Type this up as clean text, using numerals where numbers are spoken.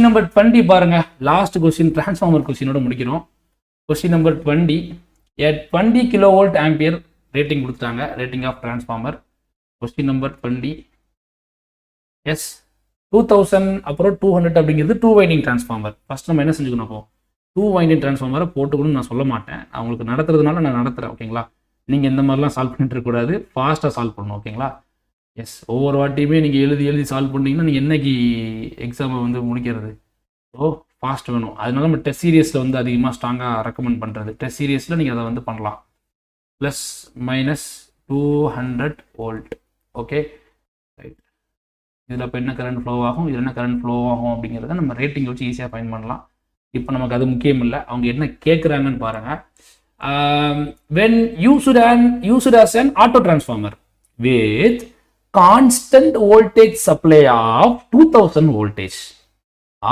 Question number 20 பாருங்க. Last question transformer கொஸ்டினோட முடிக்கிறோம். Question number 20. 20 kilovolt ampere rating கொடுத்தாங்க. Rating of transformer. Question number 20. S 2000 அப்புறம் 200 அப்படிங்கிறது 2 வைண்டிங் டிரான்ஸ்ஃபார்மர். ஃபர்ஸ்ட் நம்ம என்ன செஞ்சுக்கணும்? அப்போ 2 வைண்டிங் டிரான்ஸ்ஃபார்மரை போட்டுக்கணும்னு நான் சொல்ல மாட்டேன். அவங்களுக்கு நடத்துறதுனால நான் நடத்துகிறேன். ஓகேங்களா? நீங்கள் இந்த மாதிரிலாம் சால்வ் பண்ணிட்டு இருக்கக்கூடாது. ஃபாஸ்ட்டாக சால்வ் பண்ணணும். ஓகேங்களா? எஸ் ஒவ்வொரு வாட்டியுமே நீங்கள் எழுதி சால்வ் பண்ணிங்கன்னா நீங்கள் என்னைக்கு எக்ஸாமை வந்து முடிக்கிறது? ஸோ ஃபாஸ்ட் வேணும். அதனால நம்ம டெஸ்ட் சீரியஸில் வந்து அதிகமாக ஸ்ட்ராங்காக ரெக்கமெண்ட் பண்ணுறது. டெஸ்ட் சீரியஸில் நீங்கள் அதை வந்து பண்ணலாம். Plus minus 200 volt. Okay right. இதில் இப்போ என்ன கரண்ட் ஃப்ளோ ஆகும், இதில் என்ன கரண்ட் ஃப்ளோ ஆகும் அப்படிங்கிறத நம்ம ரேட்டிங் வச்சு ஈஸியாக ஃபைன் பண்ணலாம். இப்போ நமக்கு அது முக்கியம் இல்லை. அவங்க என்ன கேட்குறாங்கன்னு பாருங்கள். When used as an auto transformer with constant voltage supply of 2000 voltage.